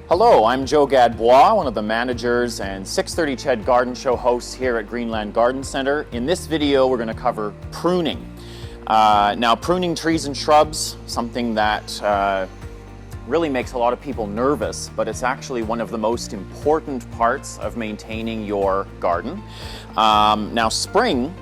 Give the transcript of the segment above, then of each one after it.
Hello, I'm Joe Gadbois, one of the managers and 630 Ched Garden Show hosts here at Greenland Garden Center. In this video, we're going to cover pruning. Now, pruning trees and shrubs, something that really makes a lot of people nervous, but it's actually one of the most important parts of maintaining your garden. Now,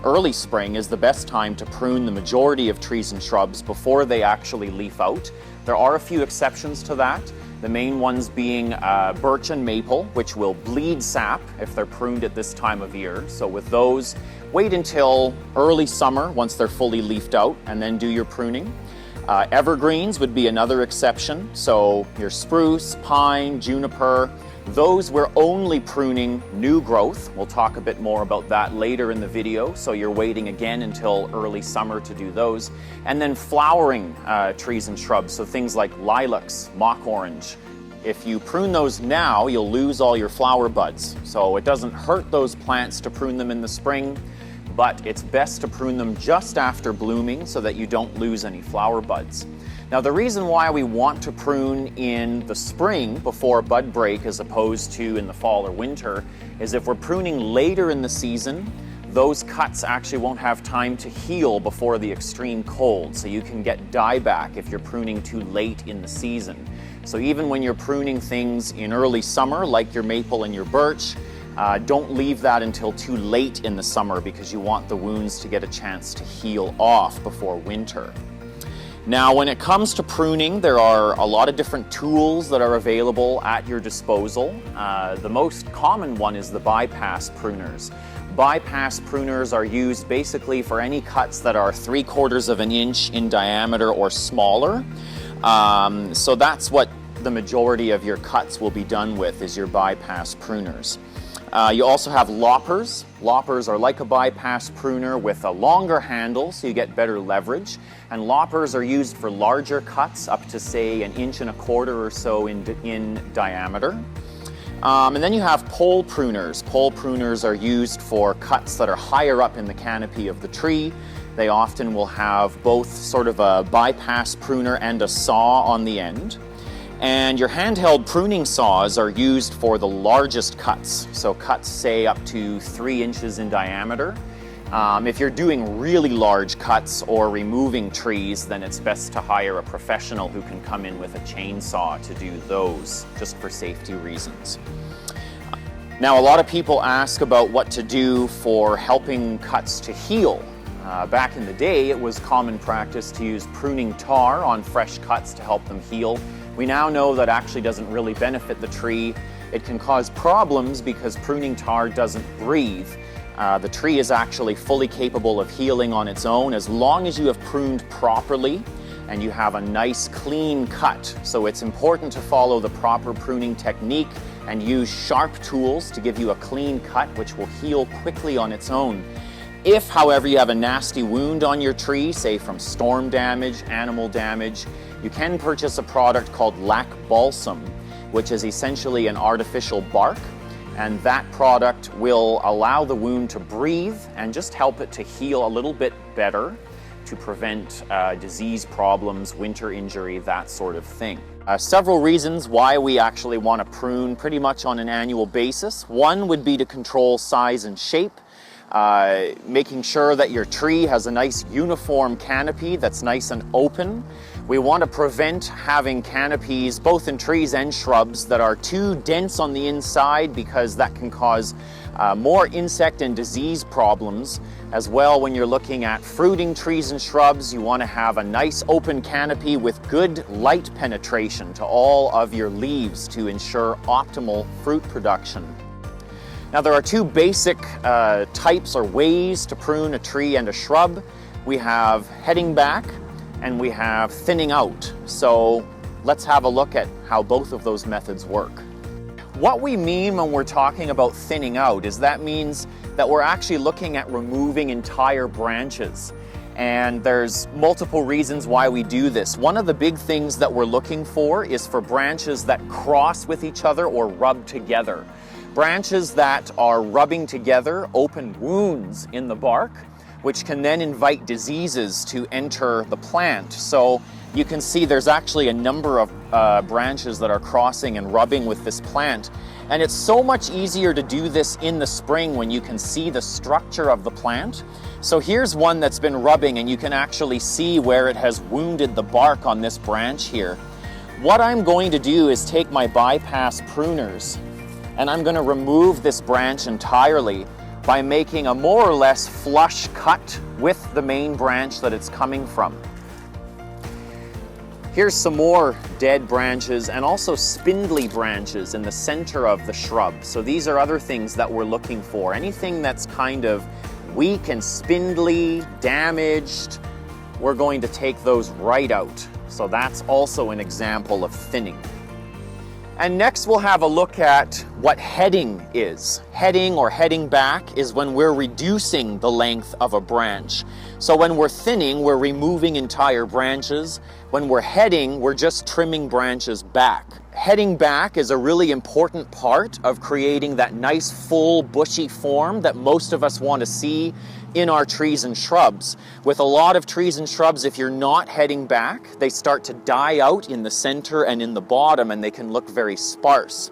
early spring, is the best time to prune the majority of trees and shrubs before they actually leaf out. There are a few exceptions to that. The main ones being birch and maple, which will bleed sap if they're pruned at this time of year. So with those, wait until early summer once they're fully leafed out and then do your pruning. Evergreens would be another exception. So your spruce, pine, juniper, those we're only pruning new growth. We'll talk a bit more about that later in the video. So you're waiting again until early summer to do those. And then flowering trees and shrubs, so things like lilacs, mock orange. If you prune those now, you'll lose all your flower buds. So it doesn't hurt those plants to prune them in the spring, but it's best to prune them just after blooming so that you don't lose any flower buds. Now, the reason why we want to prune in the spring before bud break as opposed to in the fall or winter is if we're pruning later in the season, those cuts actually won't have time to heal before the extreme cold. So you can get dieback if you're pruning too late in the season. So even when you're pruning things in early summer, like your maple and your birch, don't leave that until too late in the summer because you want the wounds to get a chance to heal off before winter. Now, when it comes to pruning, there are a lot of different tools that are available at your disposal. The most common one is the bypass pruners. Bypass pruners are used basically for any cuts that are 3/4 of an inch in diameter or smaller. So that's what the majority of your cuts will be done with, is your bypass pruners. You also have loppers. Loppers are like a bypass pruner with a longer handle, so you get better leverage. And loppers are used for larger cuts, up to say 1.25 inches or so in diameter. And then you have pole pruners. Pole pruners are used for cuts that are higher up in the canopy of the tree. They often will have both sort of a bypass pruner and a saw on the end. And your handheld pruning saws are used for the largest cuts, so cuts say up to 3 inches in diameter. If you're doing really large cuts or removing trees, then it's best to hire a professional who can come in with a chainsaw to do those, just for safety reasons. Now, a lot of people ask about what to do for helping cuts to heal. Back in the day, it was common practice to use pruning tar on fresh cuts to help them heal. We now know that actually doesn't really benefit the tree. It can cause problems because pruning tar doesn't breathe. The tree is actually fully capable of healing on its own as long as you have pruned properly and you have a nice clean cut. So it's important to follow the proper pruning technique and use sharp tools to give you a clean cut which will heal quickly on its own. If, however, you have a nasty wound on your tree, say from storm damage, animal damage, you can purchase a product called lac balsam, which is essentially an artificial bark, and that product will allow the wound to breathe and just help it to heal a little bit better to prevent disease problems, winter injury, that sort of thing. Several reasons why we actually want to prune pretty much on an annual basis. One would be to control size and shape. Making sure that your tree has a nice uniform canopy that's nice and open. We want to prevent having canopies, both in trees and shrubs, that are too dense on the inside because that can cause more insect and disease problems. As well, when you're looking at fruiting trees and shrubs, you want to have a nice open canopy with good light penetration to all of your leaves to ensure optimal fruit production. Now, there are two basic types or ways to prune a tree and a shrub. We have heading back and we have thinning out. So let's have a look at how both of those methods work. What we mean when we're talking about thinning out is that means that we're actually looking at removing entire branches. And there's multiple reasons why we do this. One of the big things that we're looking for is for branches that cross with each other or rub together. Branches that are rubbing together open wounds in the bark, which can then invite diseases to enter the plant. So you can see there's actually a number of branches that are crossing and rubbing with this plant. And it's so much easier to do this in the spring when you can see the structure of the plant. So here's one that's been rubbing, and you can actually see where it has wounded the bark on this branch here. What I'm going to do is take my bypass pruners, and I'm going to remove this branch entirely by making a more or less flush cut with the main branch that it's coming from. Here's some more dead branches and also spindly branches in the center of the shrub. So these are other things that we're looking for. Anything that's kind of weak and spindly, damaged, we're going to take those right out. So that's also an example of thinning. And next we'll have a look at what heading is. Heading or heading back is when we're reducing the length of a branch. So when we're thinning, we're removing entire branches. When we're heading, we're just trimming branches back. Heading back is a really important part of creating that nice full bushy form that most of us want to see in our trees and shrubs. With a lot of trees and shrubs, if you're not heading back, they start to die out in the center and in the bottom, and they can look very sparse.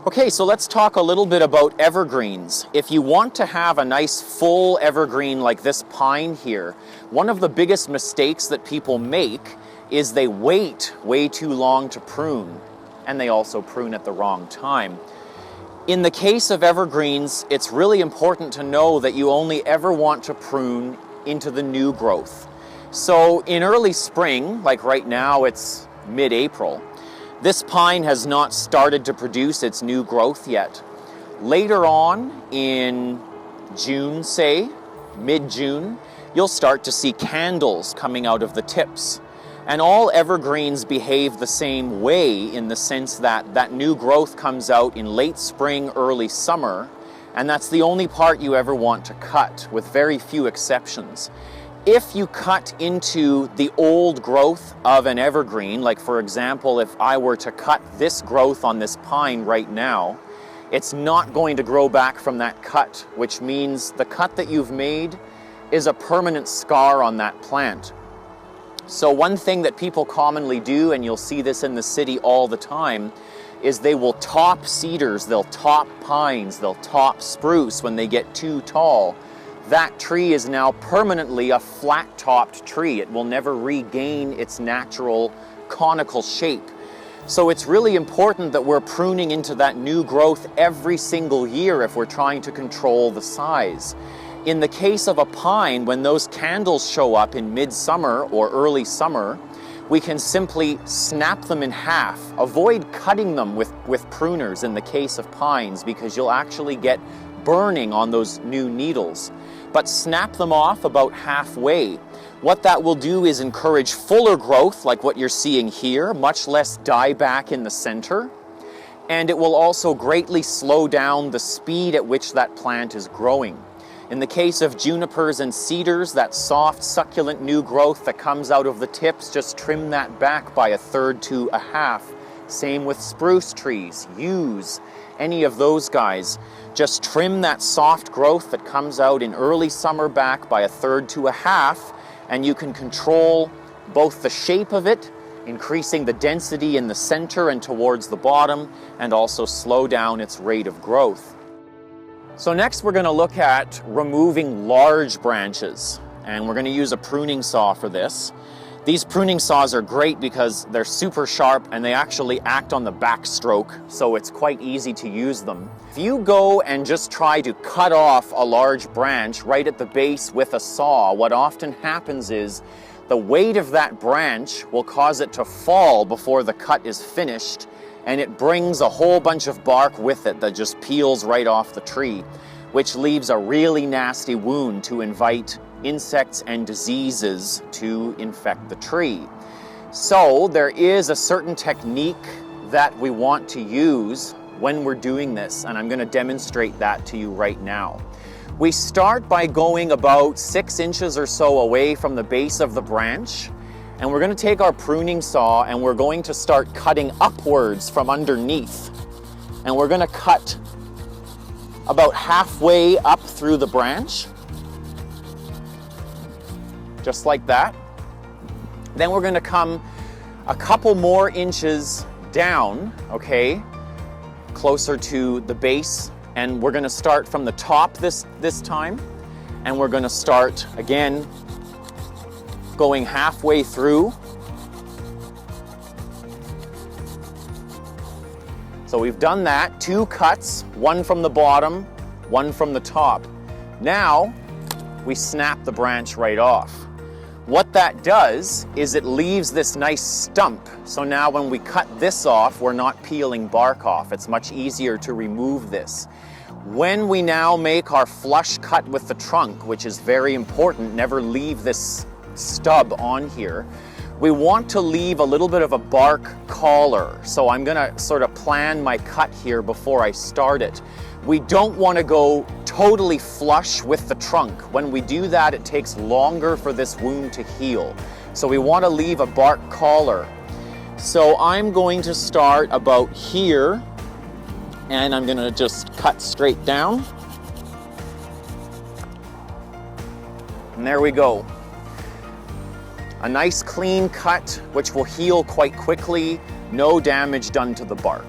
Okay, so let's talk a little bit about evergreens. If you want to have a nice full evergreen like this pine here, one of the biggest mistakes that people make is they wait way too long to prune, and they also prune at the wrong time. In the case of evergreens, it's really important to know that you only ever want to prune into the new growth. So in early spring, like right now it's mid-April, this pine has not started to produce its new growth yet. Later on in June, say, mid-June, you'll start to see candles coming out of the tips. And all evergreens behave the same way in the sense that that new growth comes out in late spring, early summer, and that's the only part you ever want to cut, with very few exceptions. If you cut into the old growth of an evergreen, like for example, if I were to cut this growth on this pine right now, it's not going to grow back from that cut, which means the cut that you've made is a permanent scar on that plant. So one thing that people commonly do, and you'll see this in the city all the time, is they will top cedars, they'll top pines, they'll top spruce when they get too tall. That tree is now permanently a flat-topped tree. It will never regain its natural conical shape. So it's really important that we're pruning into that new growth every single year if we're trying to control the size. In the case of a pine, when those candles show up in midsummer or early summer, we can simply snap them in half. Avoid cutting them with pruners in the case of pines, because you'll actually get burning on those new needles. But snap them off about halfway. What that will do is encourage fuller growth, like what you're seeing here, much less dieback in the center. And it will also greatly slow down the speed at which that plant is growing. In the case of junipers and cedars, that soft, succulent new growth that comes out of the tips, just trim that back by 1/3 to 1/2. Same with spruce trees, yews, any of those guys. Just trim that soft growth that comes out in early summer back by 1/3 to 1/2, and you can control both the shape of it, increasing the density in the center and towards the bottom, and also slow down its rate of growth. So next we're going to look at removing large branches, and we're going to use a pruning saw for this. These pruning saws are great because they're super sharp and they actually act on the backstroke, so it's quite easy to use them. If you go and just try to cut off a large branch right at the base with a saw, what often happens is the weight of that branch will cause it to fall before the cut is finished, and it brings a whole bunch of bark with it that just peels right off the tree, which leaves a really nasty wound to invite insects and diseases to infect the tree. So there is a certain technique that we want to use when we're doing this, and I'm going to demonstrate that to you right now. We start by going about 6 inches or so away from the base of the branch, And we're going to take our pruning saw and we're going to start cutting upwards from underneath. And we're going to cut about halfway up through the branch, just like that. Then we're going to come a couple more inches down, okay, closer to the base, and we're going to start from the top this time, and we're going to start again going halfway through. So we've done that, 2 cuts, one from the bottom, one from the top. Now we snap the branch right off. What that does is it leaves this nice stump. So now when we cut this off, we're not peeling bark off. It's much easier to remove this. When we now make our flush cut with the trunk, which is very important, never leave this stub on here, we want to leave a little bit of a bark collar. So I'm gonna sort of plan my cut here before I start it. We don't want to go totally flush with the trunk. When we do that, it takes longer for this wound to heal. So we want to leave a bark collar. So I'm going to start about here, and I'm going to just cut straight down. And there we go. A nice clean cut, which will heal quite quickly, no damage done to the bark.